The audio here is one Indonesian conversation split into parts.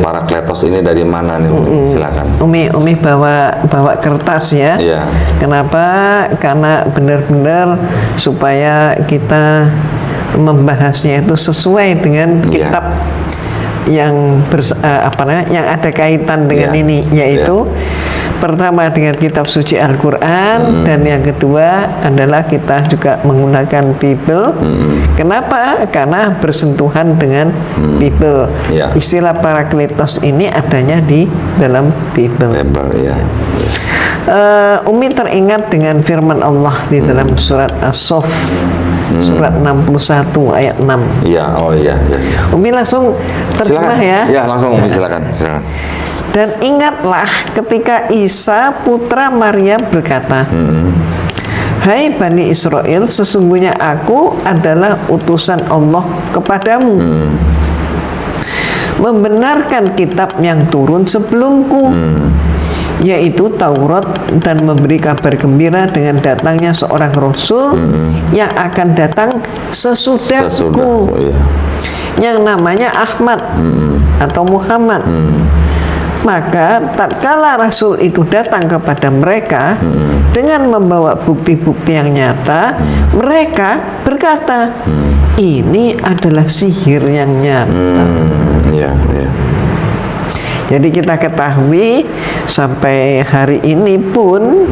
Parakletos ini dari mana nih, Umi? Silakan. Umi bawa kertas ya. Iya. Kenapa? Karena benar-benar supaya kita membahasnya itu sesuai dengan kitab yang yang ada kaitan dengan ini, yaitu pertama dengan kitab suci Al-Quran, dan yang kedua adalah kita juga menggunakan Bible. Kenapa? Karena bersentuhan dengan Bible. Istilah Parakletos ini adanya di dalam Bible. Umi teringat dengan firman Allah di dalam surat As-Saff, surat 61 ayat 6. Umi langsung terjemah ya. Ya, langsung Umi silakan. Dan ingatlah ketika Isa putra Maryam berkata, Hai Bani Israel, sesungguhnya aku adalah utusan Allah kepadamu, membenarkan kitab yang turun sebelumku, yaitu Taurat, dan memberi kabar gembira dengan datangnya seorang Rasul yang akan datang sesudahku, yang namanya Ahmad atau Muhammad. Maka tatkala Rasul itu datang kepada mereka dengan membawa bukti-bukti yang nyata, mereka berkata, ini adalah sihir yang nyata. Jadi kita ketahui sampai hari ini pun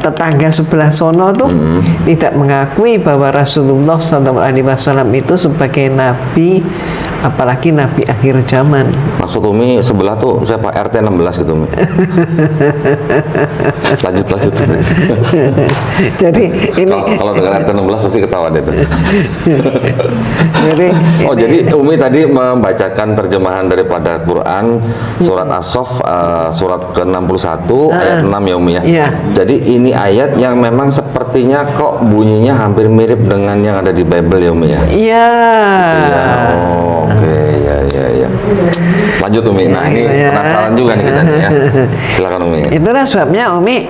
tetangga sebelah sono tuh tidak mengakui bahwa Rasulullah SAW itu sebagai nabi, apalagi nabi akhir zaman. Maksud Umi sebelah tuh siapa? RT 16 gitu, Umi. lanjut. Jadi ini kalau dengan RT 16 pasti ketawa deh. Jadi Umi tadi membacakan terjemahan daripada Quran surat As-Saff surat ke-61 ayat 6 ya, Umi ya. Jadi ini ayat yang memang sepertinya kok bunyinya hampir mirip dengan yang ada di Bible ya, Umi ya. Ya. Lanjut Umi. Nah, ini penasaran juga nih kita nih ya. Silakan Umi. Itulah sebabnya Umi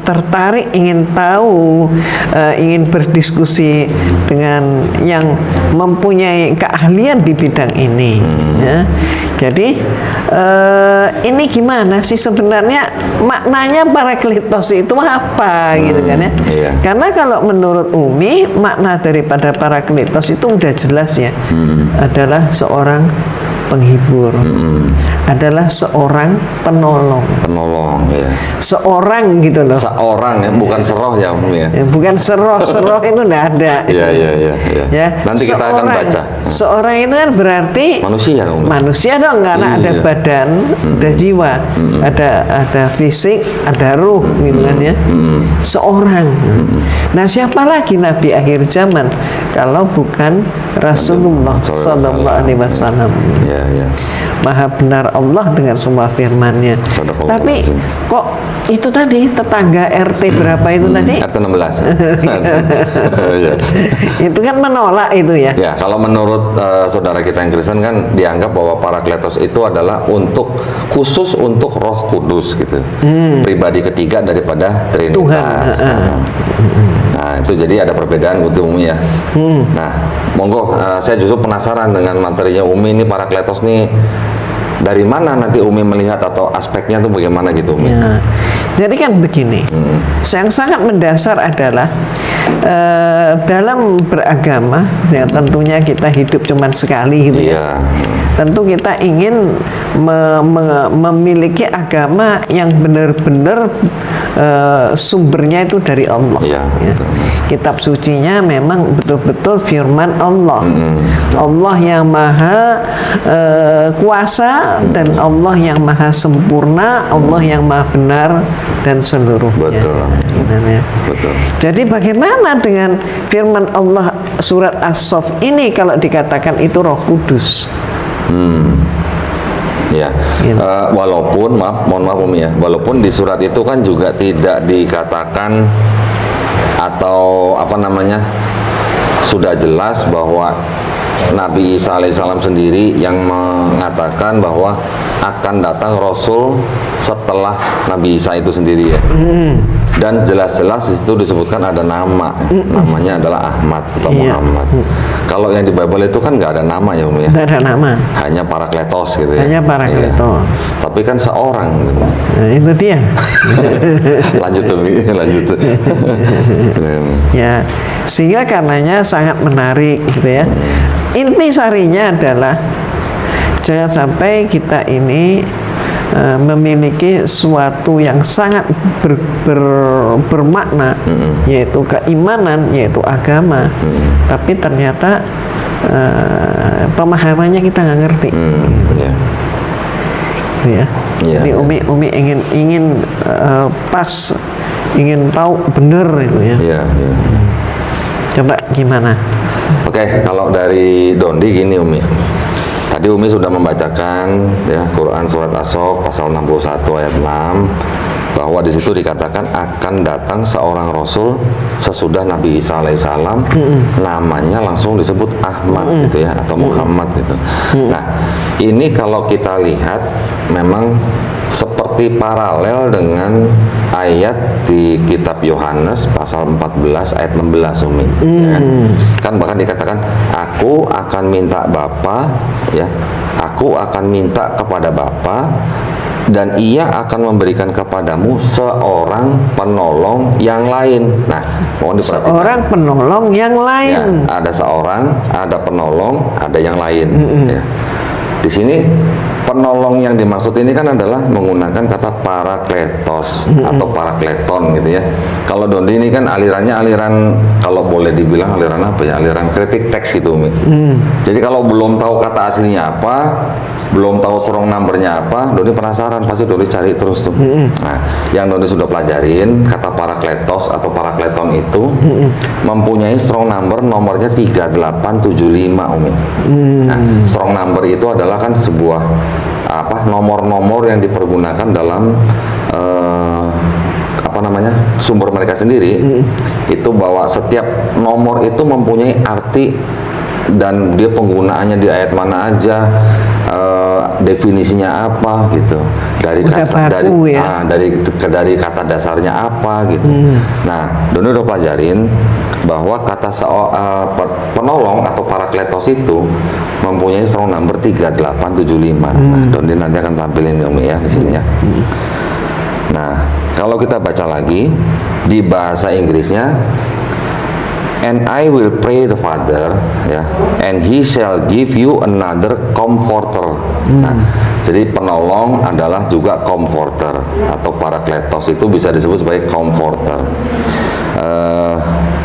tertarik ingin tahu, ingin berdiskusi dengan yang mempunyai keahlian di bidang ini. Ya. Jadi ini gimana sih sebenarnya maknanya Parakletos itu apa gitu kan ya? Karena kalau menurut Umi makna daripada Parakletos itu udah jelas ya, adalah seorang penghibur, adalah seorang penolong, seorang gitu loh. Seorang ya, bukan seroh ya, Umi ya. Bukan seroh itu enggak ada. Ya. Nanti kita akan baca. Seorang itu kan berarti manusia dong. Manusia dong, karena ada badan, ada jiwa, ada fisik, ada ruh gitu kan ya. Seorang. Nah, siapa lagi nabi akhir zaman kalau bukan Rasulullah sallallahu alaihi wasallam. Maha benar Allah dengan semua firman-Nya. Tapi kok itu tadi tetangga RT berapa itu tadi? RT 16. Itu kan menolak itu ya. Ya, kalau menurut saudara kita yang Kristen kan dianggap bahwa Parakletos itu adalah khusus untuk Roh Kudus gitu. Pribadi ketiga daripada Trinitas. Nah, itu jadi ada perbedaan gitu Umi ya. Nah, monggo saya justru penasaran dengan materinya Umi ini Parakletos nih. Dari mana nanti Umi melihat atau aspeknya tuh bagaimana gitu Umi? Jadi kan begini, yang sangat mendasar adalah dalam beragama ya tentunya kita hidup cuma sekali gitu ya. Tentu kita ingin memiliki agama yang benar-benar sumbernya itu dari Allah. Kitab sucinya memang betul-betul firman Allah. Allah yang maha kuasa dan Allah yang maha sempurna, Allah yang maha benar dan seluruhnya. Betul. Jadi bagaimana dengan firman Allah surat As-Saff ini kalau dikatakan itu Roh Kudus? Walaupun mohon maaf Umi ya, walaupun di surat itu kan juga tidak dikatakan atau sudah jelas bahwa Nabi Isa alaihissalam sendiri yang mengatakan bahwa akan datang Rasul setelah Nabi Isa itu sendiri ya. Dan jelas-jelas di situ disebutkan ada nama, namanya adalah Ahmad atau Muhammad. Kalau yang di Bible itu kan nggak ada nama ya Umi ya. Nggak ada nama. Hanya Parakletos gitu ya. Hanya Parakletos. Iya. Tapi kan seorang gitu. Nah, itu dia. Lanjut tuh, Umi. Lanjut tuh. Ya, sehingga karenanya sangat menarik gitu ya. Inti sarinya adalah jangan sampai kita ini memiliki suatu yang sangat bermakna, yaitu keimanan, yaitu agama, tapi ternyata pemahamannya kita nggak ngerti. Ya. Gitu ya. Jadi Umi ingin pas, ingin tahu benar itu ya. Iya, iya. Coba gimana? Oke, kalau dari Dondi gini Umi. Tadi Umi sudah membacakan ya Quran surat As-Saff pasal 61 ayat 6 bahwa di situ dikatakan akan datang seorang rasul sesudah Nabi Isa alaihissalam, namanya langsung disebut Ahmad gitu ya atau Muhammad gitu. Nah, ini kalau kita lihat memang seperti paralel dengan ayat di kitab Yohanes pasal 14 ayat 16 Umi. Ya. Kan bahkan dikatakan aku akan minta Bapa ya, aku akan minta kepada Bapa dan ia akan memberikan kepadamu seorang penolong yang lain. Nah, mohon diperhatikan. Seorang penolong yang lain. Ya, ada seorang, ada penolong, ada yang lain. Ya. Di sini penolong yang dimaksud ini kan adalah menggunakan kata parakletos atau parakleton gitu ya. Kalau Dondi ini kan alirannya aliran, kalau boleh dibilang aliran apa ya? Aliran kritik teks gitu Umi. Jadi kalau belum tahu kata aslinya apa, belum tahu strong numbernya apa, Dondi penasaran, pasti Dondi cari terus tuh. Nah, yang Dondi sudah pelajarin kata parakletos atau parakleton itu mempunyai strong number, nomornya 3875 Umi. Nah, strong number itu adalah kan sebuah nomor-nomor yang dipergunakan dalam sumber mereka sendiri. Itu bahwa setiap nomor itu mempunyai arti dan dia penggunaannya di ayat mana aja, definisinya apa gitu, dari dari kata dasarnya apa gitu. Nah, Doni udah pelajarin bahwa kata penolong atau parakletos itu mempunyai strong number 3875. Nah, Doni nanti akan tampilin Umi ya di sini ya. Nah, kalau kita baca lagi di bahasa Inggrisnya, and I will pray the Father, ya, and He shall give you another comforter. Nah, jadi penolong adalah juga comforter atau parakletos, itu bisa disebut sebagai comforter.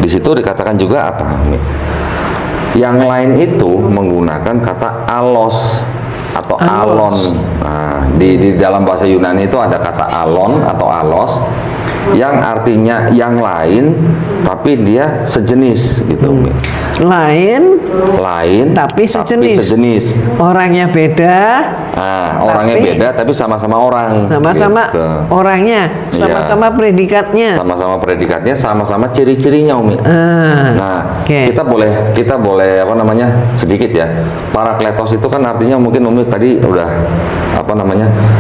Di situ dikatakan juga apa? Yang lain itu menggunakan kata alos atau alon. Nah, di dalam bahasa Yunani itu ada kata alon atau alos yang artinya yang lain tapi dia sejenis gitu. Lain tapi sejenis. Orangnya beda. Nah, orangnya beda tapi sama-sama orang. Sama-sama gitu. Orangnya, sama-sama predikatnya. Sama-sama predikatnya, sama-sama ciri-cirinya Umi. Nah, kita boleh sedikit ya. Parakletos itu kan artinya mungkin Umi tadi udah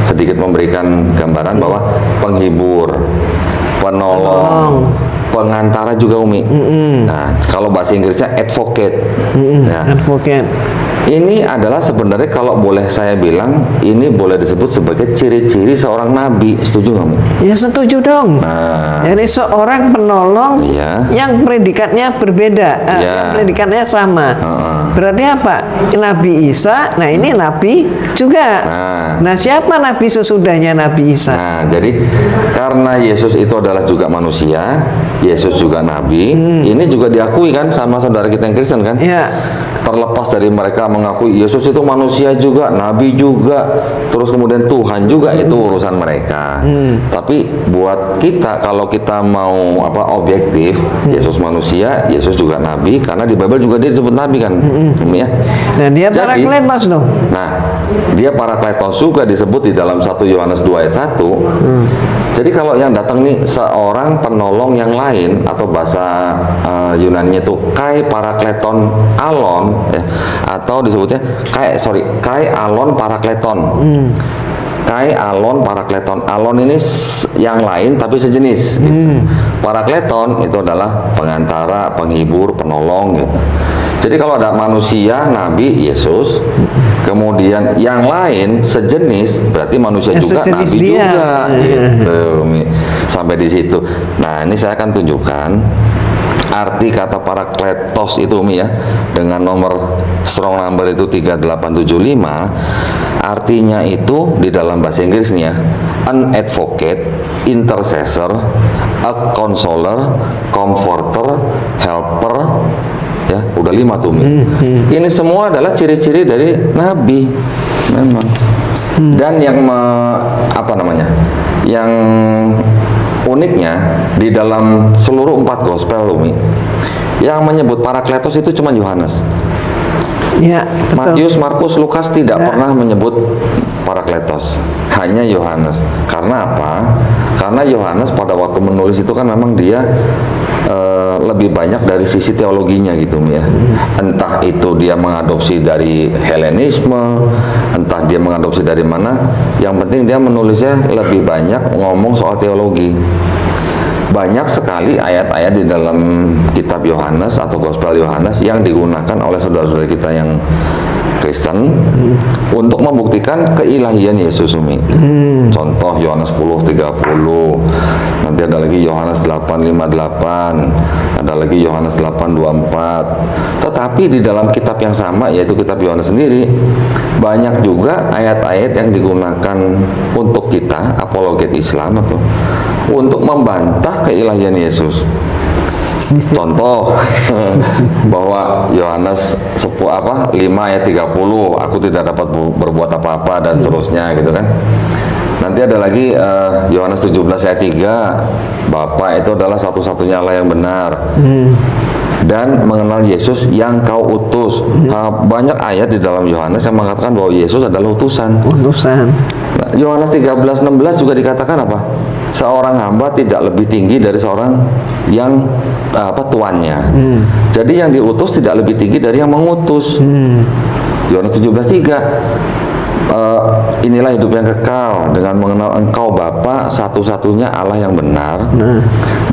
sedikit memberikan gambaran bahwa penghibur, penolong, pengantara juga Umi. Nah, kalau bahasa Inggrisnya advocate. Ya. Advocate. Ini adalah sebenarnya kalau boleh saya bilang, ini boleh disebut sebagai ciri-ciri seorang nabi. Setuju nggak, Umi? Ya setuju dong. Nah, jadi seorang penolong yang predikatnya berbeda, yang predikatnya sama. Berarti apa? Nabi Isa, nah ini nabi juga. Nah, siapa nabi sesudahnya Nabi Isa? Nah, jadi karena Yesus itu adalah juga manusia, Yesus juga nabi, ini juga diakui kan sama saudara kita yang Kristen kan? Iya. Terlepas dari mereka mengakui Yesus itu manusia juga, nabi juga, terus kemudian Tuhan juga, itu urusan mereka. Tapi buat kita, kalau kita mau objektif, Yesus manusia, Yesus juga nabi, karena di Bible juga dia disebut nabi kan, ya. Dan dia parakletos dong. Nah, dia Parakletos juga disebut di dalam 1 Yohanes 2 ayat 1. Jadi kalau yang datang nih seorang penolong yang lain, atau bahasa Yunaninya itu kai parakleton alon, ya, atau disebutnya kai alon parakleton. Kai alon parakleton. Alon ini yang lain tapi sejenis. Gitu. Parakleton itu adalah pengantara, penghibur, penolong gitu. Jadi kalau ada manusia, nabi, Yesus, kemudian yang lain sejenis, berarti manusia juga, nabi dia juga, gitu. Sampai di situ. Nah, ini saya akan tunjukkan arti kata Parakletos itu, Umi, ya, dengan nomor strong number itu 3875. Artinya itu di dalam bahasa Inggrisnya an advocate, intercessor, a counselor, comforter, helper. Ya, udah 5 tuh, Mi. Ini semua adalah ciri-ciri dari nabi memang. Dan yang yang uniknya di dalam seluruh 4 gospel, Umi, yang menyebut Parakletos itu cuma Yohanes. Ya, betul. Matius, Markus, Lukas tidak pernah menyebut Parakletos, hanya Yohanes. Karena apa? Karena Yohanes pada waktu menulis itu kan memang dia lebih banyak dari sisi teologinya gitu, ya. Entah itu dia mengadopsi dari Helenisme, entah dia mengadopsi dari mana, yang penting dia menulisnya lebih banyak ngomong soal teologi. Banyak sekali ayat-ayat di dalam kitab Yohanes atau Gospel Yohanes yang digunakan oleh saudara-saudara kita yang Kristen untuk membuktikan keilahian Yesus, Umi. Contoh Yohanes 10:30, nanti ada lagi Yohanes 8:58, ada lagi Yohanes 8:24. Tetapi di dalam kitab yang sama, yaitu kitab Yohanes sendiri, banyak juga ayat-ayat yang digunakan untuk kita apologet Islam atau untuk membantah keilahian Yesus. Contoh bahwa Yohanes 5 ayat 30, aku tidak dapat berbuat apa-apa, dan seterusnya gitu kan. Nanti ada lagi Yohanes 17 ayat 3, Bapa itu adalah satu-satunya Allah yang benar. Dan mengenal Yesus yang kau utus. Banyak ayat di dalam Yohanes yang mengatakan bahwa Yesus adalah utusan. Nah, Yohanes 13:16 juga dikatakan apa? Seorang hamba tidak lebih tinggi dari seorang yang tuannya. Jadi yang diutus tidak lebih tinggi dari yang mengutus. Yohanes 17:3, inilah hidup yang kekal, dengan mengenal Engkau Bapa satu-satunya Allah yang benar,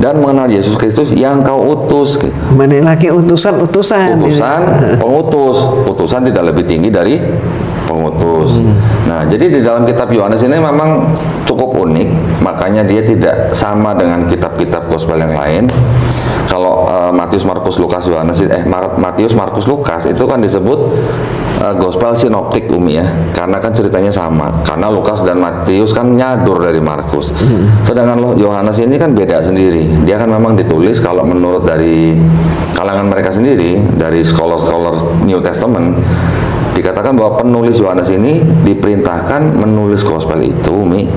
dan mengenal Yesus Kristus yang kau utus. Gitu. Mana lagi utusan, pengutus. Utusan tidak lebih tinggi dari pengutus. Nah, jadi di dalam kitab Yohanes ini memang cukup unik, makanya dia tidak sama dengan kitab-kitab gospel yang lain. Kalau Matius, Markus, Lukas, Yohanes, Matius, Markus, Lukas itu kan disebut gospel sinoptik, Umi, ya, karena kan ceritanya sama. Karena Lukas dan Matius kan nyadur dari Markus. Sedangkan Yohanes ini kan beda sendiri. Dia kan memang ditulis kalau menurut dari kalangan mereka sendiri, dari scholar-scholar New Testament, dikatakan bahwa penulis Yohanes ini diperintahkan menulis gospel itu, Umi,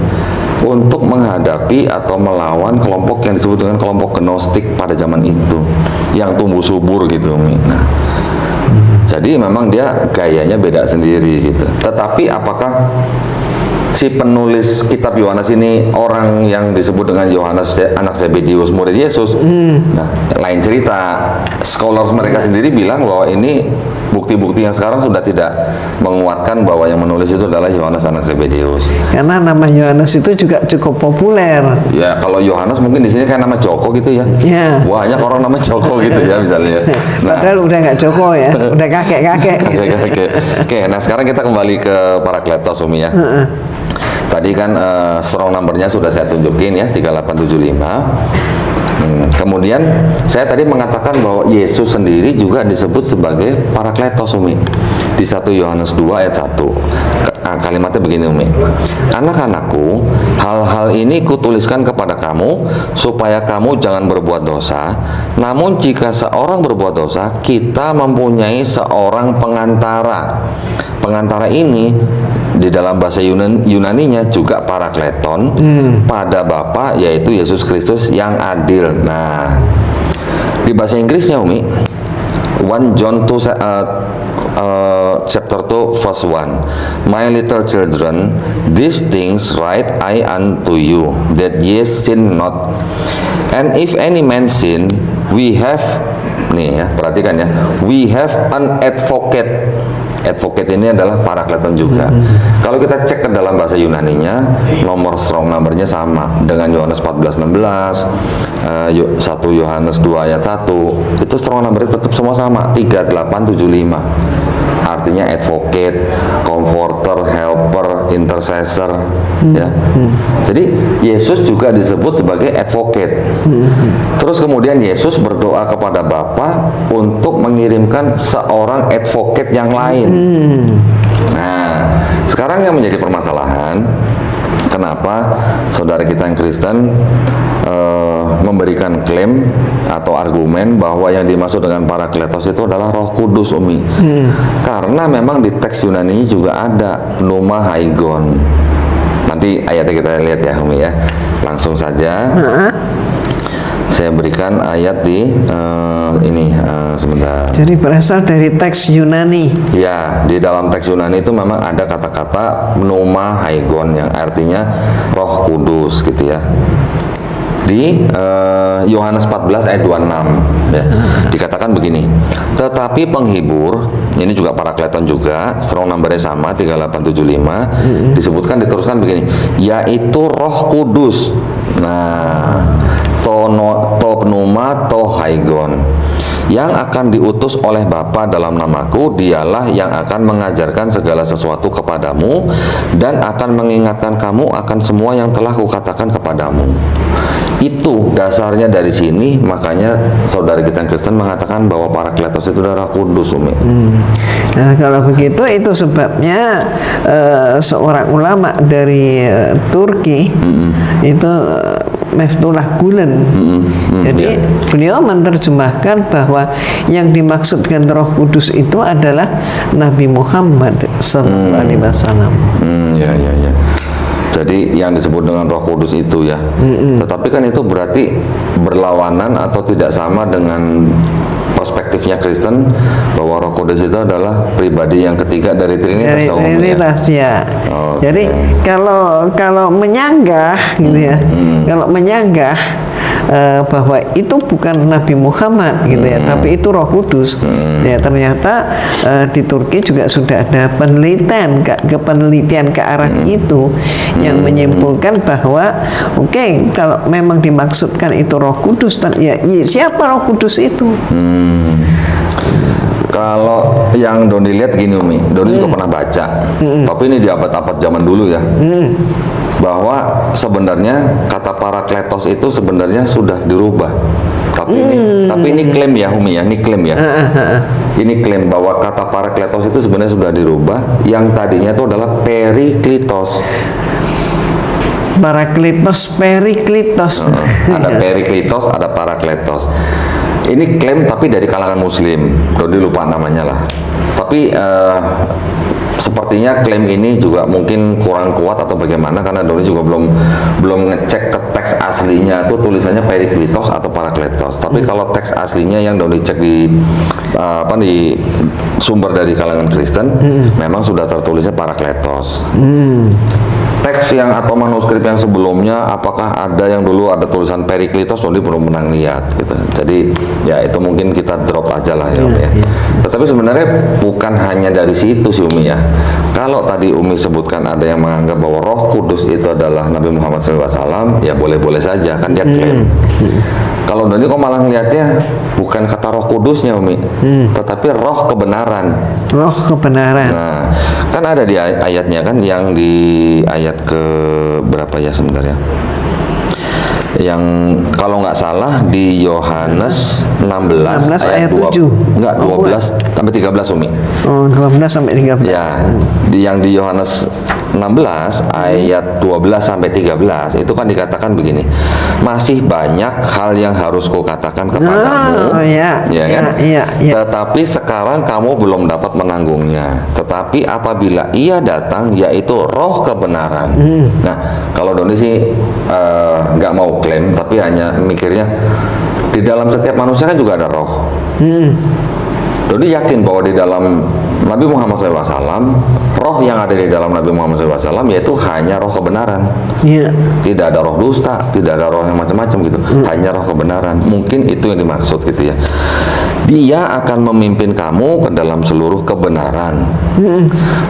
untuk menghadapi atau melawan kelompok yang disebut dengan kelompok Gnostik pada zaman itu, yang tumbuh subur gitu, Umi. Nah, jadi memang dia gayanya beda sendiri gitu. Tetapi apakah si penulis kitab Yohanes ini orang yang disebut dengan Yohanes anak Zebedeus, murid Yesus? Nah, lain cerita. Scholars mereka sendiri bilang bahwa ini bukti-bukti yang sekarang sudah tidak menguatkan bahwa yang menulis itu adalah Yohanes anak Zebedeus. Karena nama Yohanes itu juga cukup populer. Ya, kalau Yohanes mungkin di sini kayak nama Joko gitu ya. Ya. Banyak orang nama Joko gitu ya misalnya. Nah, padahal udah nggak Joko ya, udah kakek-kakek. Oke, nah sekarang kita kembali ke Parakletos, Umi, ya. Tadi kan strong number-nya sudah saya tunjukin ya, 3875. Kemudian saya tadi mengatakan bahwa Yesus sendiri juga disebut sebagai Parakletos, Umi, di 1 Yohanes 2 ayat 1. Kalimatnya begini, Umi. Anak-anakku, hal-hal ini kutuliskan kepada kamu supaya kamu jangan berbuat dosa. Namun jika seorang berbuat dosa, kita mempunyai seorang pengantara. Pengantara ini di dalam bahasa Yunaninya juga Parakleton pada Bapa, yaitu Yesus Kristus yang adil. Nah, di bahasa Inggrisnya, Umi, 1 John 2 chapter 2 verse 1. My little children, these things write I unto you, that ye sin not. And if any man sin, we have, nih ya, perhatikan ya, we have an advocate. Advocate ini adalah parakleton juga. Kalau kita cek ke dalam bahasa Yunaninya, nomor strong numbernya sama dengan Yohanes 14:16, 1 Yohanes 2 ayat 1. Itu strong numbernya tetap semua sama, 3875. Artinya advocate, comforter, helper, intercessor, ya. Jadi Yesus juga disebut sebagai advocate. Terus kemudian Yesus berdoa kepada Bapa untuk mengirimkan seorang advocate yang lain. Nah, sekarang yang menjadi permasalahan, kenapa saudara kita yang Kristen memberikan klaim atau argumen bahwa yang dimaksud dengan parakletos itu adalah Roh Kudus, Umi. Karena memang di teks Yunani juga ada pneuma haigon. Nanti ayatnya kita lihat ya, Umi ya. Langsung saja. Saya berikan ayat di ini sebentar. Jadi berasal dari teks Yunani. Ya, di dalam teks Yunani itu memang ada kata-kata pneuma haigon yang artinya Roh Kudus gitu ya. Di Yohanes 14 ayat 26 ya, dikatakan begini, tetapi penghibur, ini juga parakleton juga, strong numbernya sama 3875, disebutkan diteruskan begini, yaitu Roh Kudus. Nah, to pneuma to haigon, yang akan diutus oleh Bapa dalam namaku, dialah yang akan mengajarkan segala sesuatu kepadamu dan akan mengingatkan kamu akan semua yang telah kukatakan kepadamu. Itu dasarnya dari sini, makanya saudara kita yang Kristen mengatakan bahwa parakletos itu adalah Kudus, Umi. Nah, kalau begitu itu sebabnya seorang ulama dari Turki itu Meftullah Gulen. Jadi beliau menerjemahkan bahwa yang dimaksudkan Roh Kudus itu adalah Nabi Muhammad sallallahu alaihi wasallam. Ya. Jadi yang disebut dengan Roh Kudus itu ya. Tetapi kan itu berarti berlawanan atau tidak sama dengan perspektifnya Kristen bahwa Roh Kudus itu adalah pribadi yang ketiga dari Trinitas. Ya. Jadi kalau menyanggah gitu ya. Kalau menyanggah bahwa itu bukan Nabi Muhammad gitu ya, tapi itu Roh Kudus. Ya, ternyata di Turki juga sudah ada penelitian ke arah itu yang menyimpulkan bahwa oke, kalau memang dimaksudkan itu Roh Kudus, ya siapa Roh Kudus itu? Kalau yang Doni lihat gini, Umi, Doni juga pernah baca, tapi ini di abad-abad zaman dulu ya, bahwa sebenarnya kata parakletos itu sebenarnya sudah dirubah. Tapi ini klaim ya, Umi ya, ini klaim ya. Ini klaim bahwa kata parakletos itu sebenarnya sudah dirubah, yang tadinya itu adalah periklitos. Periklitos. Ada periklitos, ada parakletos. Ini klaim tapi dari kalangan Muslim, Dodi lupa namanya lah. Tapi sepertinya klaim ini juga mungkin kurang kuat atau bagaimana, karena Doni juga belum ngecek ke teks aslinya itu tulisannya periklitos atau parakletos. Tapi kalau teks aslinya yang Doni cek di di sumber dari kalangan Kristen, memang sudah tertulisnya parakletos. Teks yang atau manuskrip yang sebelumnya, apakah ada yang dulu ada tulisan periklitos, Doni belum pernah lihat gitu. Jadi ya itu mungkin kita drop aja lah ya, Umi ya. Tetapi sebenarnya bukan hanya dari situ sih, Umi ya. Kalau tadi Umi sebutkan ada yang menganggap bahwa Roh Kudus itu adalah Nabi Muhammad SAW, ya boleh-boleh saja kan dia klaim. Kalau Doni kok malah ngeliatnya bukan kata Roh Kudusnya, Umi, tetapi Roh kebenaran. Roh kebenaran. Nah, kan ada di ayatnya kan, yang di ayat ke berapa ya sebenarnya? Yang kalau nggak salah di Yohanes 16 ayat 7. Enggak, 12 sampai 13, Umi. Oh, 12 sampai 13. Ya, yang di Yohanes 16 ayat 12 sampai 13 itu kan dikatakan begini. Masih banyak hal yang harus kukatakan kepadamu. Ya kan? Iya. Tetapi sekarang kamu belum dapat menanggungnya. Tetapi apabila Ia datang, yaitu Roh kebenaran. Nah, kalau Doni sih nggak mau klaim, tapi hanya mikirnya di dalam setiap manusia kan juga ada roh. Doni yakin bahwa di dalam Nabi Muhammad SAW, roh yang ada di dalam Nabi Muhammad SAW yaitu hanya roh kebenaran. Iya. Tidak ada roh dusta, tidak ada roh yang macam-macam gitu. Hanya roh kebenaran. Mungkin itu yang dimaksud gitu ya. Dia akan memimpin kamu ke dalam seluruh kebenaran.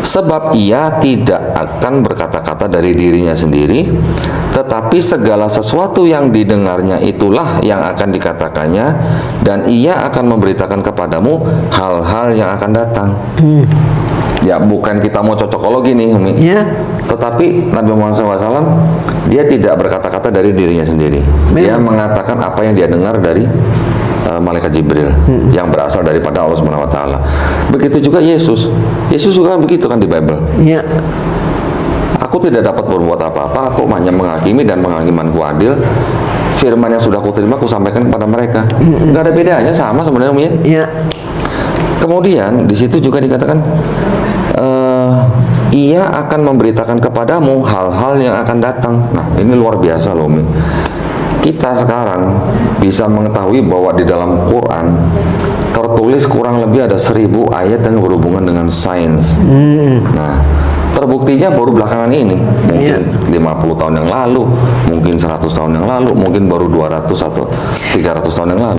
Sebab ia tidak akan berkata-kata dari dirinya sendiri, tetapi segala sesuatu yang didengarnya itulah yang akan dikatakannya, dan ia akan memberitakan kepadamu hal-hal yang akan datang. Ya, bukan kita mau cocokologi nih, Umi. Ya. Tetapi Nabi Muhammad SAW, dia tidak berkata-kata dari dirinya sendiri. Dia mengatakan apa yang dia dengar dari malaikat Jibril yang berasal daripada Allah Subhanahu wa taala. Begitu juga Yesus. Yesus juga begitu kan di Bible. Iya. Aku tidak dapat berbuat apa-apa, aku hanya menghakimi dan penghakimanku adil. Firman yang sudah aku terima aku sampaikan kepada mereka. Enggak ada bedanya, sama sebenarnya, Umi. Iya. Kemudian di situ juga dikatakan ia akan memberitakan kepadamu hal-hal yang akan datang. Nah, ini luar biasa loh, Umi. Kita sekarang bisa mengetahui bahwa di dalam Quran tertulis kurang lebih ada 1000 ayat yang berhubungan dengan sains. Nah, terbuktinya baru belakangan ini, mungkin 50 tahun yang lalu, mungkin 100 tahun yang lalu, mungkin baru 200 atau 300 tahun yang lalu.